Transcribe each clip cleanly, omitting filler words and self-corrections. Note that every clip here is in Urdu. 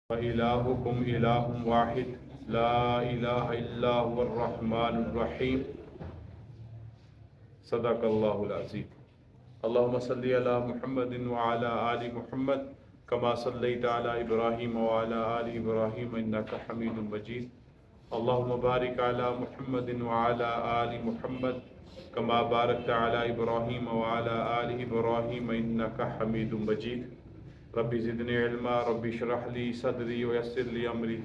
وإلهكم إله واحد لا إله إلا هو الرحمن الرحيم صدق الله العظيم. اللهم صل على محمد وعلى آل محمد كما صليت على إبراهيم وعلى آل إبراهيم إنك حميد مجيد. اللهم بارك على محمد وعلى آل محمد كما باركت على إبراهيم وعلى آل إبراهيم إنك حميد مجيد. ربی زدنی علما ربی اشرح لی صدری ویسر لی امری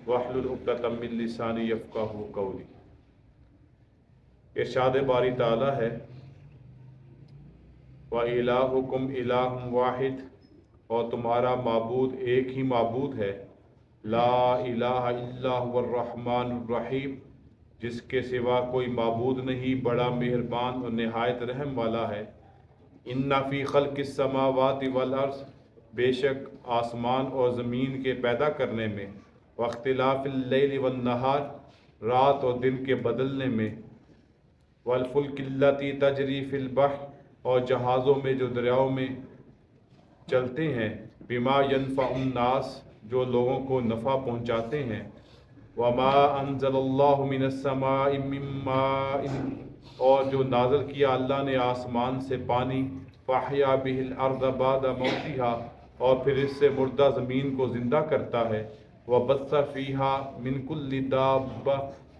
واحلل عقدۃ من لسانی یفقہوا قولی. ارشاد باری تعالی ہے وَإِلَٰهُكُمْ إِلَٰهٌ وَاحِدٌ، اور تمہارا معبود ایک ہی معبود ہے، لا الہ الا هو الرحمن الرحیم، جس کے سوا کوئی معبود نہیں، بڑا مہربان اور نہایت رحم والا ہے. اِنَّ فِي خَلْقِ السَّمَاوَاتِ وَالْأَرْضِ، بے شک آسمان اور زمین کے پیدا کرنے میں، واختلاف اللیل والنہار، رات اور دن کے بدلنے میں، والفلک التی تجری فی البحر، اور جہازوں میں جو دریاؤں میں چلتے ہیں، بما ینفع الناس، جو لوگوں کو نفع پہنچاتے ہیں، وما انزل اللہ من السماء من ماء، اور جو نازل کیا اللہ نے آسمان سے پانی، فاحیا بہ الارض بعد موتها، اور پھر اس سے مردہ زمین کو زندہ کرتا ہے، وبث فیہا من کل دابہ،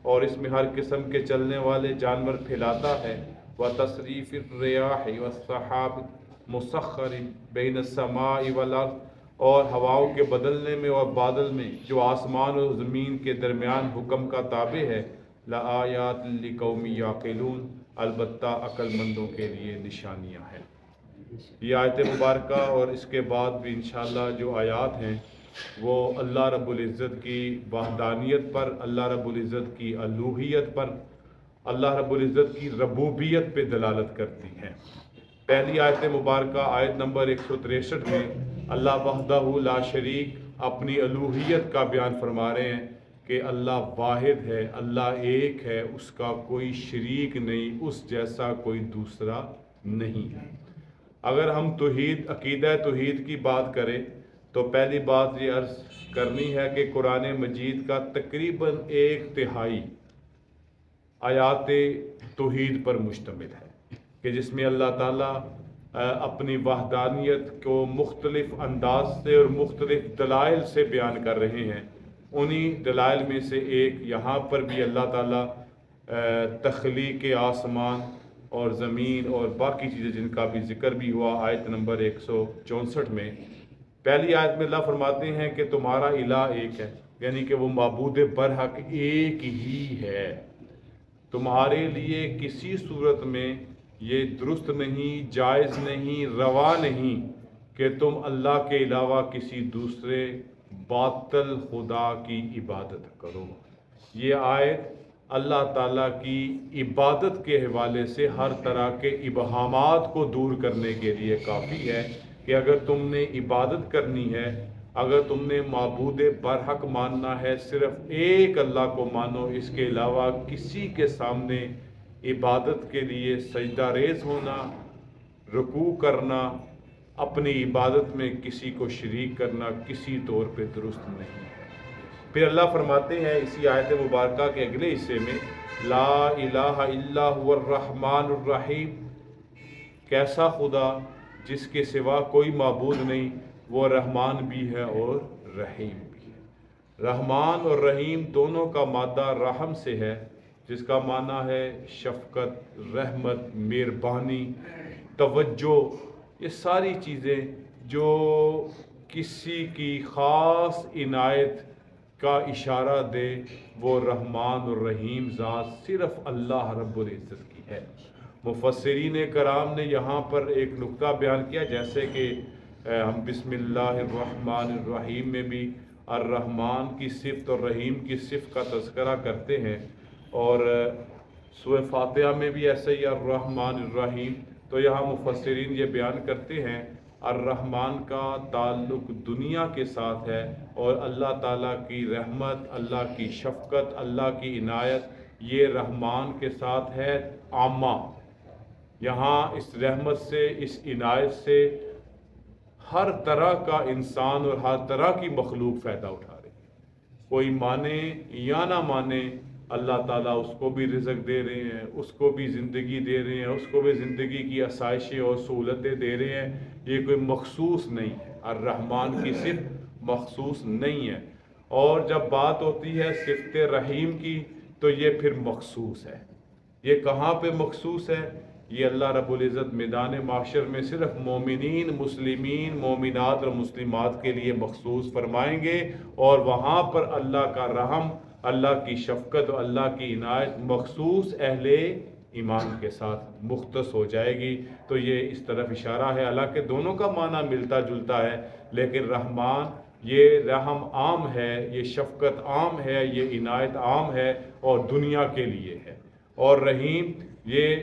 اور اس میں ہر قسم کے چلنے والے جانور پھیلاتا ہے، وتصریف الریاح والسحاب مسخر بین السماء والارض، اور ہواؤں کے بدلنے میں اور بادل میں جو آسمان اور زمین کے درمیان حکم کا تابع ہے، لآیات لقوم یعقلون، البتہ عقل مندوں کے لیے نشانیاں ہیں. یہ آیت مبارکہ اور اس کے بعد بھی انشاءاللہ جو آیات ہیں وہ اللہ رب العزت کی وحدانیت پر، اللہ رب العزت کی الوہیت پر، اللہ رب العزت کی ربوبیت پہ دلالت کرتی ہیں. پہلی آیت مبارکہ آیت نمبر 163 میں اللہ وحدہ لا شریک اپنی الوہیت کا بیان فرما رہے ہیں کہ اللہ واحد ہے، اللہ ایک ہے، اس کا کوئی شریک نہیں، اس جیسا کوئی دوسرا نہیں ہے. اگر ہم توحید، عقیدہ توحید کی بات کریں تو پہلی بات یہ عرض کرنی ہے کہ قرآن مجید کا تقریباً 1/3 آیات توحید پر مشتمل ہے، کہ جس میں اللہ تعالیٰ اپنی وحدانیت کو مختلف انداز سے اور مختلف دلائل سے بیان کر رہے ہیں. انہی دلائل میں سے ایک یہاں پر بھی اللہ تعالیٰ تخلیق آسمان اور زمین اور باقی چیزیں جن کا بھی ذکر بھی ہوا آیت نمبر 164 میں. پہلی آیت میں اللہ فرماتے ہیں کہ تمہارا الہ ایک ہے، یعنی کہ وہ معبود برحق ایک ہی ہے. تمہارے لیے کسی صورت میں یہ درست نہیں، جائز نہیں، روا نہیں کہ تم اللہ کے علاوہ کسی دوسرے باطل خدا کی عبادت کرو. یہ آیت اللہ تعالیٰ کی عبادت کے حوالے سے ہر طرح کے ابہامات کو دور کرنے کے لیے کافی ہے کہ اگر تم نے عبادت کرنی ہے، اگر تم نے معبود برحق ماننا ہے، صرف ایک اللہ کو مانو، اس کے علاوہ کسی کے سامنے عبادت کے لیے سجدہ ریز ہونا، رکوع کرنا، اپنی عبادت میں کسی کو شریک کرنا کسی طور پہ درست نہیں ہے. پھر اللہ فرماتے ہیں اسی آیت مبارکہ کے اگلے حصے میں، لا الہ الا هو الرحمن الرحیم، کیسا خدا جس کے سوا کوئی معبود نہیں، وہ رحمان بھی ہے اور رحیم بھی ہے. رحمان اور رحیم دونوں کا مادہ رحم سے ہے، جس کا معنی ہے شفقت، رحمت، مہربانی، توجہ. یہ ساری چیزیں جو کسی کی خاص عنایت کا اشارہ دے، وہ رحمان اور رحیم ذات صرف اللہ رب العزت کی ہے. مفسرین کرام نے یہاں پر ایک نقطہ بیان کیا، جیسے کہ ہم بسم اللہ الرحمن الرحیم میں بھی الرحمن کی صفت اور رحیم کی صفت کا تذکرہ کرتے ہیں، اور سورہ فاتحہ میں بھی ایسے ہی الرحمن الرحیم. تو یہاں مفسرین یہ بیان کرتے ہیں الرحمن کا تعلق دنیا کے ساتھ ہے، اور اللہ تعالیٰ کی رحمت، اللہ کی شفقت، اللہ کی عنایت یہ رحمان کے ساتھ ہے عامہ. یہاں اس رحمت سے، اس عنایت سے ہر طرح کا انسان اور ہر طرح کی مخلوق فائدہ اٹھا رہی ہے، کوئی مانے یا نہ مانے اللہ تعالیٰ اس کو بھی رزق دے رہے ہیں، اس کو بھی زندگی دے رہے ہیں، اس کو بھی زندگی کی آسائشیں اور سہولتیں دے رہے ہیں۔ یہ کوئی مخصوص نہیں ہے، الرحمن کی صفت مخصوص نہیں ہے۔ اور جب بات ہوتی ہے صفت رحیم کی تو یہ پھر مخصوص ہے۔ یہ کہاں پہ مخصوص ہے؟ یہ اللہ رب العزت میدان معاشر میں صرف مومنین، مسلمین، مومنات اور مسلمات کے لیے مخصوص فرمائیں گے، اور وہاں پر اللہ کا رحم، اللہ کی شفقت اور اللہ کی عنایت مخصوص اہل ایمان کے ساتھ مختص ہو جائے گی۔ تو یہ اس طرف اشارہ ہے، حالانکہ دونوں کا معنی ملتا جلتا ہے، لیکن رحمان یہ رحم عام ہے، یہ شفقت عام ہے، یہ عنایت عام ہے اور دنیا کے لیے ہے، اور رحیم یہ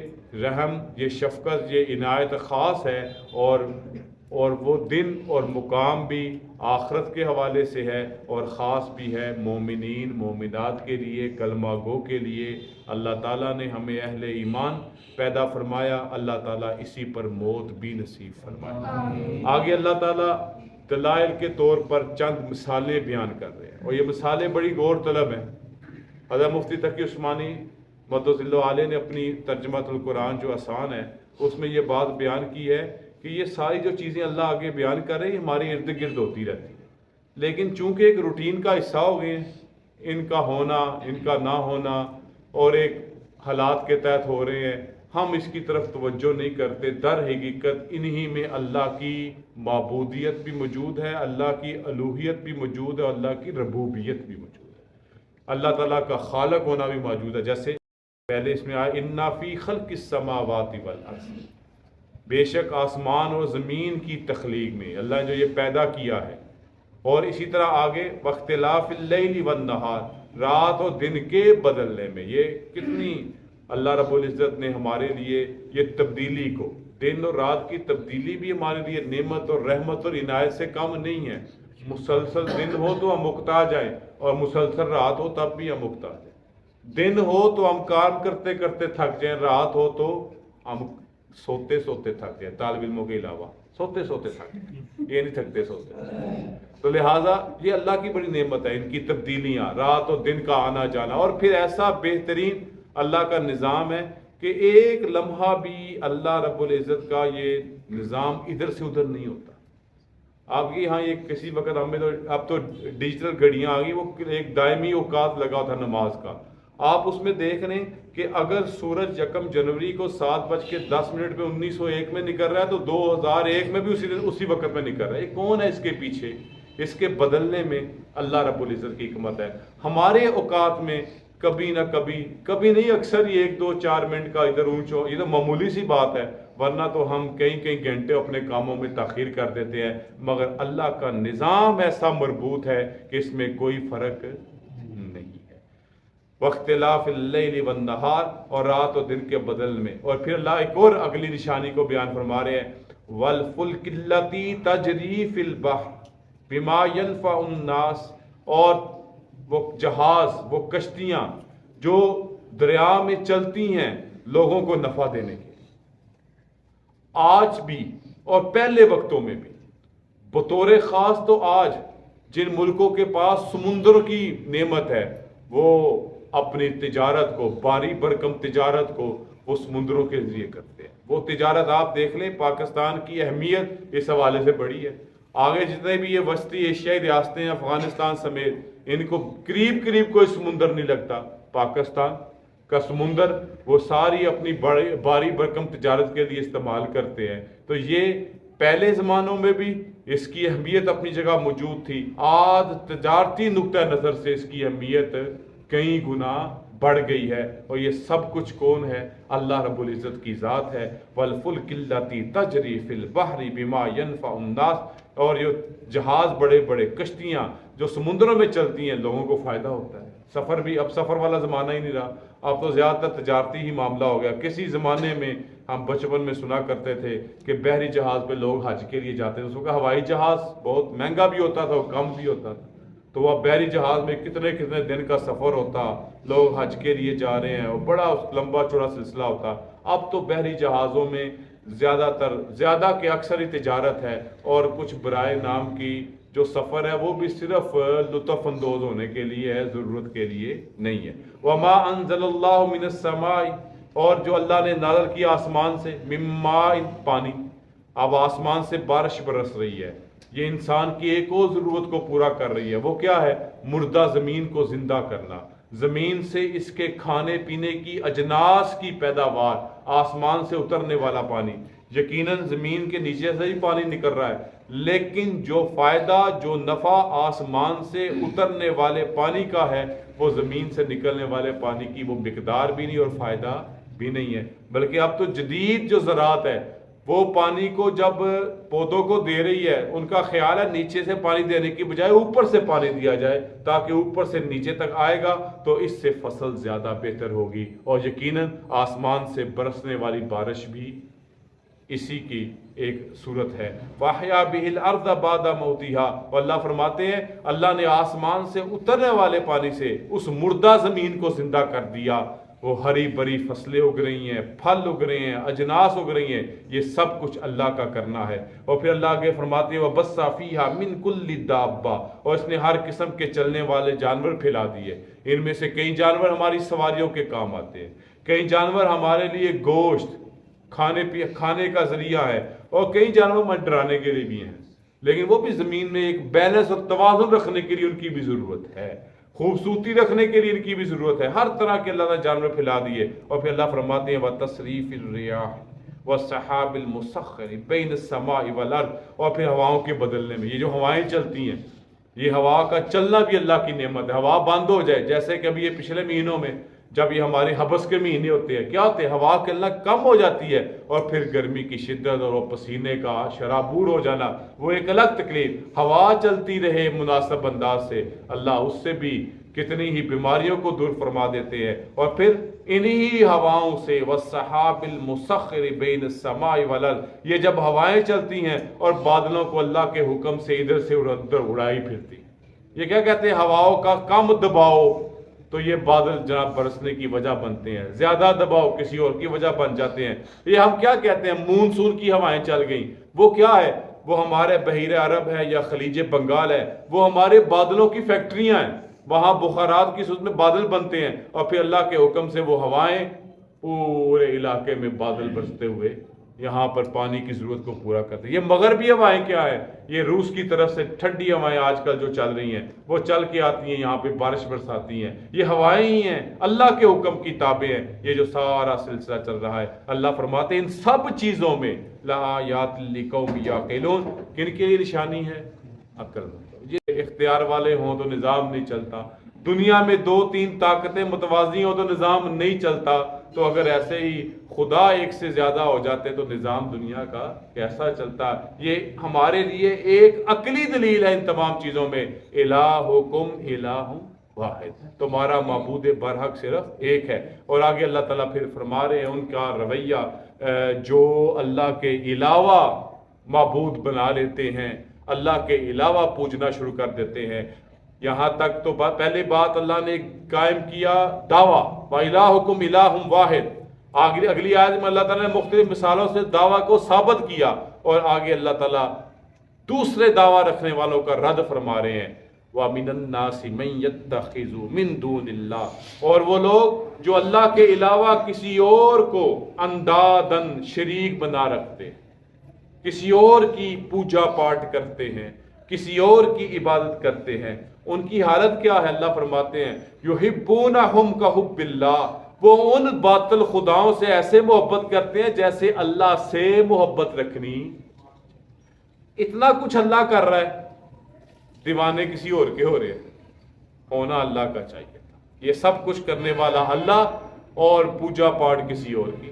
رحم، یہ شفقت، یہ عنایت خاص ہے، اور وہ دن اور مقام بھی آخرت کے حوالے سے ہے، اور خاص بھی ہے مومنین مومنات کے لیے، کلمہ گو کے لیے۔ اللہ تعالیٰ نے ہمیں اہل ایمان پیدا فرمایا، اللہ تعالیٰ اسی پر موت بھی نصیب فرمائے۔ آگے اللہ تعالیٰ دلائل کے طور پر چند مثالیں بیان کر رہے ہیں، اور یہ مثالیں بڑی غور طلب ہیں۔ حضرت مفتی تقی عثمانی مدد اللہ علیہ نے اپنی ترجمۃ القرآن جو آسان ہے اس میں یہ بات بیان کی ہے کہ یہ ساری جو چیزیں اللہ آگے بیان کر رہے ہیں ہمارے ارد گرد ہوتی رہتی ہیں، لیکن چونکہ ایک روٹین کا حصہ ہو گئے ہیں، ان کا ہونا، ان کا نہ ہونا، اور ایک حالات کے تحت ہو رہے ہیں، ہم اس کی طرف توجہ نہیں کرتے۔ در حقیقت انہی میں اللہ کی معبودیت بھی موجود ہے، اللہ کی الوہیت بھی موجود ہے، اور اللہ کی ربوبیت بھی موجود ہے، اللہ تعالیٰ کا خالق ہونا بھی موجود ہے۔ جیسے پہلے اس میں آیا اِنَّ فِي خَلْقِ السَّمَاوَاتِ وَالْأَرْضِ، بے شک آسمان اور زمین کی تخلیق میں اللہ نے جو یہ پیدا کیا ہے، اور اسی طرح آگے وَاخْتِلَافِ اللَّيْلِ وَالنَّهَارِ، رات اور دن کے بدلنے میں، یہ کتنی اللہ رب العزت نے ہمارے لیے یہ تبدیلی کو، دن اور رات کی تبدیلی بھی ہمارے لیے نعمت اور رحمت اور عنایت سے کم نہیں ہے۔ مسلسل دن ہو تو ہم اکتا جائیں، اور مسلسل رات ہو تب بھی ہم اکتا جائیں۔ دن ہو تو ہم کام کرتے کرتے تھک جائیں، رات ہو تو ہم سوتے سوتے تھک جائیں، طالب علموں کے علاوہ سوتے سوتے تھک جائیں، یہ نہیں تھکتے سوتے۔ تو لہٰذا یہ اللہ کی بڑی نعمت ہے، ان کی تبدیلیاں، رات اور دن کا آنا جانا، اور پھر ایسا بہترین اللہ کا نظام ہے کہ ایک لمحہ بھی اللہ رب العزت کا یہ نظام ادھر سے ادھر نہیں ہوتا۔ آپ کی ہاں یہ کسی وقت ہمیں تو اب تو ڈیجیٹل گھڑیاں آ گئی، وہ ایک دائمی اوقات لگا تھا نماز کا، آپ اس میں دیکھ لیں کہ اگر سورج 1 جنوری کو 7:10 پہ 1901 میں نکل رہا ہے تو 2001 میں بھی اسی وقت میں نکل رہا ہے۔ یہ کون ہے اس کے پیچھے؟ اس کے بدلنے میں اللہ رب العزت کی حکمت ہے۔ ہمارے اوقات میں کبھی نہ کبھی نہیں، اکثر یہ 1 2 4 منٹ کا ادھر اونچ ہو، یہ تو معمولی سی بات ہے، ورنہ تو ہم کئی گھنٹے اپنے کاموں میں تاخیر کر دیتے ہیں، مگر اللہ کا نظام ایسا مربوط ہے کہ اس میں کوئی فرق نہیں ہے۔ واختلاف اللیل والنہار، اور رات اور دن کے بدل میں۔ اور پھر اللہ ایک اور اگلی نشانی کو بیان فرما رہے ہیں، والفلک التی تجری فی البحر بما ینفع الناس، اور وہ جہاز، وہ کشتیاں جو دریا میں چلتی ہیں لوگوں کو نفع دینے کے، آج بھی اور پہلے وقتوں میں بھی، بطور خاص تو آج جن ملکوں کے پاس سمندر کی نعمت ہے وہ اپنی تجارت کو، باری برکم تجارت کو وہ سمندروں کے ذریعے کرتے ہیں۔ وہ تجارت آپ دیکھ لیں، پاکستان کی اہمیت اس حوالے سے بڑی ہے۔ آگے جتنے بھی یہ وسطی ایشیائی ریاستیں، افغانستان سمیت، ان کو قریب کوئی سمندر نہیں لگتا۔ پاکستان کا سمندر وہ ساری اپنی باری برکم تجارت کے لیے استعمال کرتے ہیں۔ تو یہ پہلے زمانوں میں بھی اس کی اہمیت اپنی جگہ موجود تھی، آج تجارتی نقطہ نظر سے اس کی اہمیت کئی گنا بڑھ گئی ہے، اور یہ سب کچھ کون ہے؟ اللہ رب العزت کی ذات ہے۔ والفلک التی تجری فی البحر بما ینفع الناس، اور یہ جہاز، بڑے کشتیاں جو سمندروں میں چلتی ہیں لوگوں کو فائدہ ہوتا ہے۔ سفر بھی اب سفر والا زمانہ ہی نہیں رہا، اب تو زیادہ تر تجارتی ہی معاملہ ہو گیا۔ کسی زمانے میں ہم بچپن میں سنا کرتے تھے کہ بحری جہاز پہ لوگ حج کے لیے جاتے تھے، اس وقت ہوائی جہاز بہت مہنگا بھی ہوتا تھا اور کم بھی ہوتا تھا، تو وہ بحری جہاز میں کتنے دن کا سفر ہوتا، لوگ حج کے لیے جا رہے ہیں اور بڑا لمبا چوڑا سلسلہ ہوتا۔ اب تو بحری جہازوں میں زیادہ کہ اکثر ہی تجارت ہے، اور کچھ برائے نام کی جو سفر ہے وہ بھی صرف لطف اندوز ہونے کے لیے ہے، ضرورت کے لیے نہیں ہے۔ وما انزل اللہ من السماء، اور جو اللہ نے نازل کیا آسمان سے، من ماء، پانی، اب آسمان سے بارش برس رہی ہے، یہ انسان کی ایک اور ضرورت کو پورا کر رہی ہے، وہ کیا ہے؟ مردہ زمین کو زندہ کرنا، زمین سے اس کے کھانے پینے کی اجناس کی پیداوار، آسمان سے اترنے والا پانی، یقیناً زمین کے نیچے سے ہی پانی نکل رہا ہے، لیکن جو فائدہ، جو نفع آسمان سے اترنے والے پانی کا ہے، وہ زمین سے نکلنے والے پانی کی وہ مقدار بھی نہیں اور فائدہ بھی نہیں ہے۔ بلکہ اب تو جدید جو زراعت ہے، وہ پانی کو جب پودوں کو دے رہی ہے، ان کا خیال ہے نیچے سے پانی دینے کی بجائے اوپر سے پانی دیا جائے، تاکہ اوپر سے نیچے تک آئے گا تو اس سے فصل زیادہ بہتر ہوگی، اور یقیناً آسمان سے برسنے والی بارش بھی اسی کی ایک صورت ہے۔ وَأَحْيَا بِهِ الْأَرْضَ بَعْدَ مَوْتِهَا، اور اللہ فرماتے ہیں اللہ نے آسمان سے اترنے والے پانی سے اس مردہ زمین کو زندہ کر دیا، وہ ہری بری فصلیں اگ رہی ہیں، پھل اگ رہے ہیں، اجناس اگ رہی ہیں، یہ سب کچھ اللہ کا کرنا ہے۔ اور پھر اللہ آگے فرماتے ہیں وَبَثَّ فِيهَا مِن كُلِّ دَابَّةٍ، اور اس نے ہر قسم کے چلنے والے جانور پھیلا دیے، ان میں سے کئی جانور ہماری سواریوں کے کام آتے ہیں، کئی جانور ہمارے لیے گوشت کھانے کا ذریعہ ہے، اور کئی جانور ہمیں ڈرانے کے لیے بھی ہیں، لیکن وہ بھی زمین میں ایک بیلنس اور توازن رکھنے کے لیے ان کی بھی ضرورت ہے، خوبصورتی رکھنے کے لیے ان کی بھی ضرورت ہے، ہر طرح کے اللہ نے جانور پھیلا دیے۔ اور پھر اللہ فرماتے ہیں وَتَصْرِيفِ الرِّيَاحِ وَالسَّحَابِ الْمُسَخَّرِ بَيْنَ السَّمَاءِ وَالْأَرْضِ، اور پھر ہواؤں کے بدلنے میں، یہ جو ہوائیں چلتی ہیں، یہ ہوا کا چلنا بھی اللہ کی نعمت ہے۔ ہوا بند ہو جائے، جیسے کہ ابھی یہ پچھلے مہینوں میں جب یہ ہمارے حبس کے مہینے ہوتے ہیں، کیا ہوتے ہیں؟ ہوا چلنا کم ہو جاتی ہے، اور پھر گرمی کی شدت اور وہ پسینے کا شرابور ہو جانا، وہ ایک الگ تکلیف۔ ہوا چلتی رہے مناسب انداز سے، اللہ اس سے بھی کتنی ہی بیماریوں کو دور فرما دیتے ہیں۔ اور پھر انہی ہواؤں سے وَالسَّحَابِ الْمُسَخِّرِ بَيْنَ السَّمَاءِ وَالْأَرْضِ، یہ جب ہوائیں چلتی ہیں اور بادلوں کو اللہ کے حکم سے ادھر سے ادھر اڑائی پھرتی، یہ کیا کہتے ہیں؟ ہواؤں کا کم دباؤ تو یہ بادل جناب برسنے کی وجہ بنتے ہیں، زیادہ دباؤ کسی اور کی وجہ بن جاتے ہیں۔ یہ ہم کیا کہتے ہیں؟ مونسون کی ہوائیں چل گئیں، وہ کیا ہے؟ وہ ہمارے بحیرہ عرب ہے یا خلیج بنگال ہے، وہ ہمارے بادلوں کی فیکٹریاں ہیں، وہاں بخارات کی صورت میں بادل بنتے ہیں، اور پھر اللہ کے حکم سے وہ ہوائیں پورے علاقے میں بادل برستے ہوئے یہاں پر پانی کی ضرورت کو پورا کرتے ہیں۔ یہ مغربی ہوائیں کیا ہے؟ یہ روس کی طرف سے ٹھنڈی ہوائیں آج کل جو چل رہی ہیں، وہ چل کے آتی ہیں یہاں پہ بارش برساتی ہیں، یہ ہوائیں ہی ہیں، اللہ کے حکم کی تابع ہیں، یہ جو سارا سلسلہ چل رہا ہے۔ اللہ فرماتے ہیں ان سب چیزوں میں لآیات لقوم یعقلون، کن کے لیے نشانی ہے؟ عقل مند۔ یہ اختیار والے ہوں تو نظام نہیں چلتا، دنیا میں 2-3 طاقتیں متوازی ہوں تو نظام نہیں چلتا، تو اگر ایسے ہی خدا ایک سے زیادہ ہو جاتے تو نظام دنیا کا کیسا چلتا؟ یہ ہمارے لیے ایک عقلی دلیل ہے ان تمام چیزوں میں، الہکم الہ واحد، تمہارا معبود برحق صرف ایک ہے۔ اور آگے اللہ تعالیٰ پھر فرما رہے ہیں ان کا رویہ، جو اللہ کے علاوہ معبود بنا لیتے ہیں، اللہ کے علاوہ پوجنا شروع کر دیتے ہیں، یہاں تک تو پہلی بات اللہ نے قائم کیا دعویٰ وَإِلَٰهُكُمْ إِلَٰهٌ وَاحِدٌ، اگلی آیت میں اللہ تعالیٰ نے مختلف مثالوں سے دعویٰ کو ثابت کیا، اور آگے اللہ تعالیٰ دوسرے دعویٰ رکھنے والوں کا رد فرما رہے ہیں وَمِنَ النَّاسِ مَن يَتَّخِذُ مِن دُونِ اللَّهِ، اور وہ لوگ جو اللہ کے علاوہ کسی اور کو اندادن شریک بنا رکھتے، کسی اور کی پوجا پاٹ کرتے ہیں، کسی اور کی عبادت کرتے ہیں، ان کی حالت کیا ہے؟ اللہ فرماتے ہیں یحبونہم کحب اللہ، وہ ان باطل خداؤں سے ایسے محبت کرتے ہیں جیسے اللہ سے محبت رکھنی۔ اتنا کچھ اللہ کر رہا ہے، دیوانے کسی اور کے ہو رہے ہیں، ہونا اللہ کا چاہیے تھا۔ یہ سب کچھ کرنے والا اللہ، اور پوجا پاٹ کسی اور کی،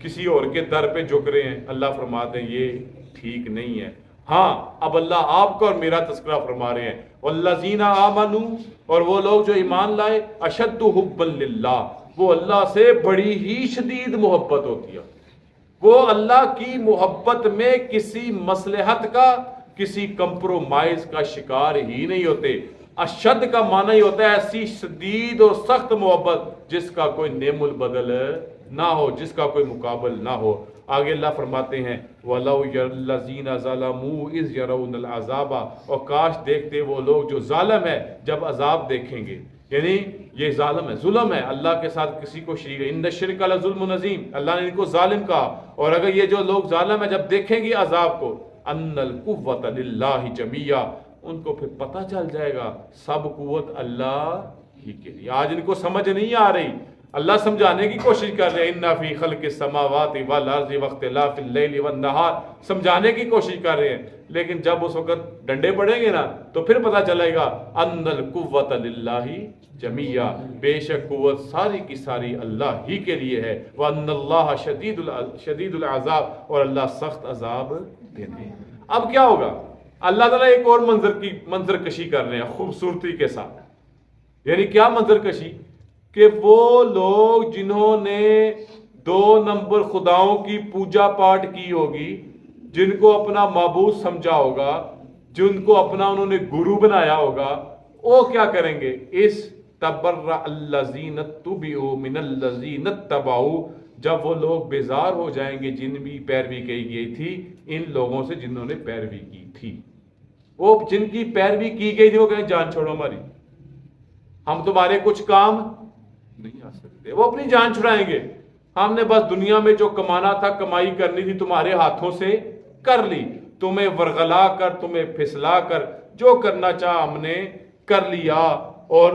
کسی اور کے در پہ جھک رہے ہیں۔ اللہ فرماتے ہیں یہ ٹھیک نہیں ہے۔ ہاں اب اللہ آپ کا اور میرا تذکرہ فرما رہے ہیں والذین آمنوا، اور وہ لوگ جو ایمان لائے، اشد حبا للہ، وہ اللہ سے بڑی ہی شدید محبت ہوتی ہے، وہ اللہ کی محبت میں کسی مصلحت کا، کسی کمپرومائز کا شکار ہی نہیں ہوتے۔ اشد کا معنی ہی ہوتا ہے ایسی شدید اور سخت محبت جس کا کوئی نعم البدل نہ ہو، جس کا کوئی مقابل نہ ہو۔ آگے اللہ فرماتے ہیں وَلَوْ يَرَّ ظَلَمُوا إِذْ يَرَوْنَ الْعَذَابَ، اور کاش دیکھتے وہ لوگ جو ظالم ہے جب عذاب دیکھیں گے. یعنی یہ ظالم ہے، ظلم ہے، اللہ کے ساتھ کسی کو شریک ہے. ان الشرک لظلم عظیم، اللہ نے ان کو ظالم کہا. اور اگر یہ جو لوگ ظالم ہیں جب دیکھیں گے عذاب کو، ان القوۃ للہ جمیعا، ان کو پھر پتہ چل جائے گا سب قوت اللہ ہی کے لیے. آج ان کو سمجھ نہیں آ رہی، اللہ سمجھانے کی کوشش کر رہے ہیں. اِنَّ فِي خَلْقِ السَّمَاوَاتِ وَالْأَرْضِ وَاخْتِلَافِ اللَّيْلِ وَالنَّهَارِ، سمجھانے کی کوشش کر رہے ہیں. لیکن جب اس وقت ڈنڈے پڑیں گے نا تو پھر پتہ چلے گا ان القوۃ للہ جمیعا، بے شک قوت ساری کی ساری اللہ ہی کے لیے ہے. وَأَنَّ اللَّهَ شدید العذاب، اور اللہ سخت عذاب دیتے ہیں. اب کیا ہوگا؟ اللہ تعالیٰ ایک اور منظر کشی کر رہے ہیں خوبصورتی کے ساتھ. یعنی کیا منظر کشی؟ کہ وہ لوگ جنہوں نے 2 نمبر خداؤں کی پوجا پاٹ کی ہوگی، جن کو اپنا معبود سمجھا ہوگا، جن کو اپنا انہوں نے گرو بنایا ہوگا، وہ کیا کریں گے؟ اس تبرأ الذین اتبعوا من الذین اتبعوا، جب وہ لوگ بیزار ہو جائیں گے جن بھی پیروی کی گئی تھی ان لوگوں سے جنہوں نے پیروی کی تھی. وہ جن کی پیروی کی گئی تھی وہ کہیں جان چھوڑو ہماری، ہم تمہارے کچھ کام نہیں آ سکتے. وہ اپنی جان چھڑائیں گے. ہم نے بس دنیا میں جو کمانا تھا، کمائی کرنی تھی، تمہارے ہاتھوں سے کر لی. تمہیں ورغلا کر، تمہیں پھسلا کر، جو کرنا چاہا ہم نے کر لیا. اور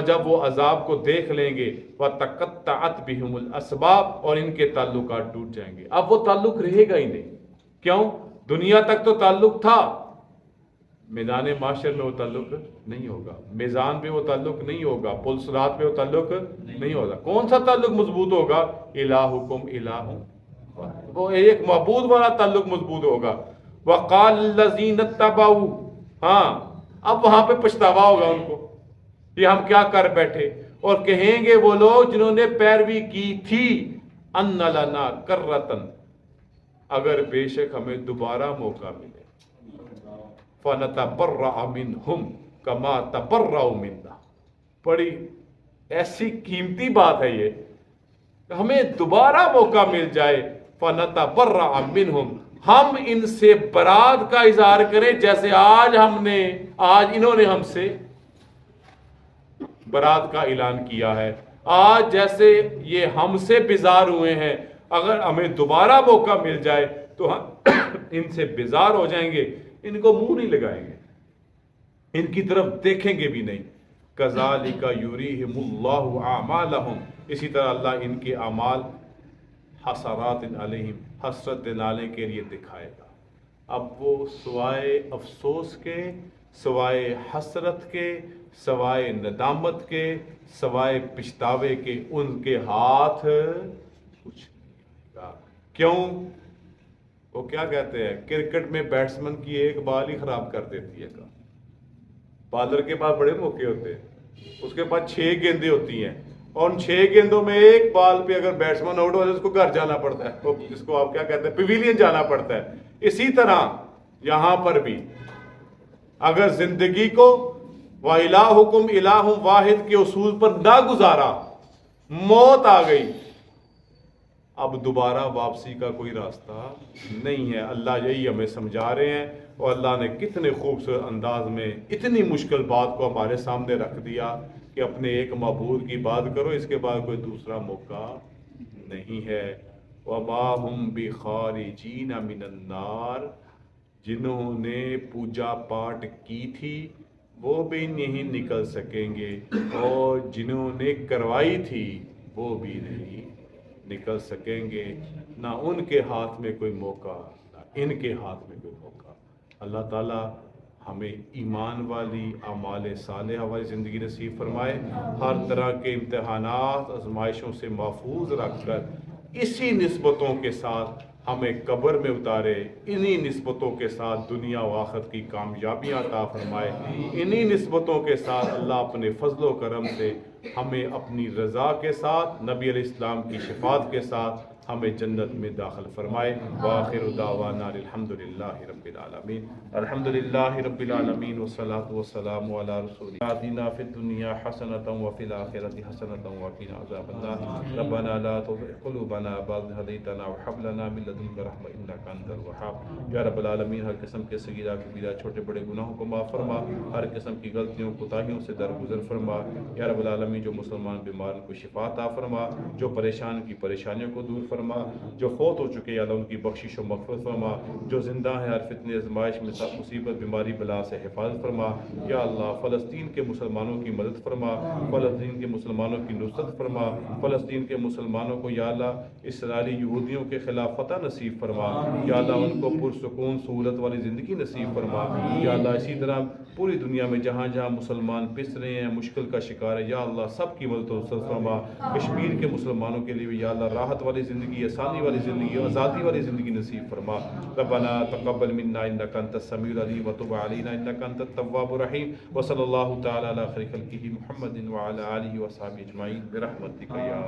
جب وہ عذاب کو دیکھ لیں گے وَتَقَطَّعَتْ بِهُمُ الْأَسْبَابُ، اور ان کے تعلقات ٹوٹ جائیں گے. اب وہ تعلق رہے گا ہی نہیں. کیوں؟ دنیا تک تو تعلق تھا، میدان معاشر میں وہ تعلق نہیں ہوگا، میزان پہ وہ تعلق نہیں ہوگا، پل صراط پہ وہ تعلق نہیں ہوگا. کون سا تعلق مضبوط ہوگا؟ الہکم الہ واحد، وہ ایک معبود والا تعلق مضبوط ہوگا. وقال الذین اتبعوا، ہاں اب وہاں پہ پچھتاوا ہوگا ان کو کہ ہم کیا کر بیٹھے. اور کہیں گے وہ لوگ جنہوں نے پیروی کی تھی ان لنا کرۃ، اگر بے شک ہمیں دوبارہ موقع ملے، فَنَتَبَرَّأَ مِنْهُمْ كَمَا تَبَرَّأُوا مِنَّا. بڑی ایسی قیمتی بات ہے یہ کہ ہمیں دوبارہ موقع مل جائے. فَنَتَبَرَّأَ مِنْهُمْ، ہم ان سے برات کا اظہار کریں جیسے آج انہوں نے ہم سے برات کا اعلان کیا ہے. آج جیسے یہ ہم سے بیزار ہوئے ہیں، اگر ہمیں دوبارہ موقع مل جائے تو ہم ان سے بیزار ہو جائیں گے، ان کو منہ نہیں لگائیں گے، ان کی طرف دیکھیں گے بھی نہیں. کذالک یریہم اللہ اعمالہم، اسی طرح اللہ ان کے اعمال حسرات علیہم، حسرت دلانے کے لیے دکھائے گا. اب وہ سوائے افسوس کے، سوائے حسرت کے، سوائے ندامت کے، سوائے پچھتاوے کے ان کے ہاتھ کچھ نہیں آئے گا. کیوں؟ وہ کیا کہتے ہیں، کرکٹ میں بیٹسمن کی ایک بال ہی خراب کر دیتی ہے. بالر کے پاس بڑے موقع ہوتے ہیں، اس کے پاس 6 گیندیں ہوتی ہیں، اور ان 6 گیندوں میں ایک بال پہ اگر بیٹسمن آؤٹ ہو جائے اس کو گھر جانا پڑتا ہے، جس کو آپ کیا کہتے ہیں، پیویلین جانا پڑتا ہے. اسی طرح یہاں پر بھی اگر زندگی کو وَإِلَٰهُكُمْ إِلَٰهٌ وَاحِدٌ کے اصول پر نہ گزارا، موت آ گئی، اب دوبارہ واپسی کا کوئی راستہ نہیں ہے. اللہ یہی ہمیں سمجھا رہے ہیں، اور اللہ نے کتنے خوبصورت انداز میں اتنی مشکل بات کو ہمارے سامنے رکھ دیا کہ اپنے ایک معبود کی بات کرو، اس کے بعد کوئی دوسرا موقع نہیں ہے. وَمَا هُمْ بِخَارِجِينَ مِنَ النَّارِ، جنہوں نے پوجا پاٹ کی تھی وہ بھی نہیں نکل سکیں گے، اور جنہوں نے کروائی تھی وہ بھی نہیں نکل سکیں گے. نہ ان کے ہاتھ میں کوئی موقع، نہ ان کے ہاتھ میں کوئی موقع. اللہ تعالیٰ ہمیں ایمان والی، اعمال صالحہ والی زندگی نصیب فرمائے. ہر طرح کے امتحانات، آزمائشوں سے محفوظ رکھ کر اسی نسبتوں کے ساتھ ہمیں قبر میں اتارے، انہی نسبتوں کے ساتھ دنیا و آخرت کی کامیابیاں عطا فرمائے. انہی نسبتوں کے ساتھ اللہ اپنے فضل و کرم سے ہمیں اپنی رضا کے ساتھ، نبی علیہ السلام کی شفاعت کے ساتھ ہمیں جنت میں داخل فرمائے۔ وآخر دعوانا الحمدللہ رب العالمین۔ الحمدللہ رب العالمین والصلاة والسلام علی رسول آتنا فی الدنیا حسنۃ وفی الآخرۃ حسنۃ وقنا عذاب النار۔ ربنا لا تزغ قلوبنا بعد إذ هديتنا وهب لنا من لدنك رحمة إنك أنت الوهاب۔ یا رب العالمین ہر قسم کے صغیرہ کبیرہ چھوٹے بڑے گناہوں کو معاف فرما، ہر قسم کی غلطیوں کوتاہیوں سے درگزر فرما۔ یا رب العالمین جو مسلمان بیمار کو شفا عطا فرما، جو پریشان کی پریشانیوں کو دور فرما، جو فوت ہو چکے یا اللہ ان کی بخشش و مغفرت فرما، جو زندہ ہیں ہر فتنے آزمائش میں سب مصیبت بیماری بلا سے حفاظت فرما۔ یا اللہ فلسطین کے مسلمانوں کی مدد فرما، فلسطین کے مسلمانوں کی نصرت فرما، فلسطین کے مسلمانوں کو یا اللہ اسرائیلی یہودیوں کے خلاف فتح نصیب فرما۔ یا اللہ ان کو پرسکون سہولت والی زندگی نصیب فرما۔ یا اللہ اسی طرح پوری دنیا میں جہاں جہاں مسلمان پس رہے ہیں، مشکل کا شکار ہے، یا اللہ سب کی مدد و نصرت فرما۔ کشمیر کے مسلمانوں کے لیے بھی یا اللہ راحت والی زندگی، آسانی والی زندگی، آزادی والی زندگی نصیب فرما۔ ربنا تقبل منا انک انت السمیع العلیم وتب علینا انک انت التواب الرحیم۔ وصلی اللہ تعالی علی خیر خلقہ محمد وعلی آلہ وصحبہ اجمعین برحمتک یا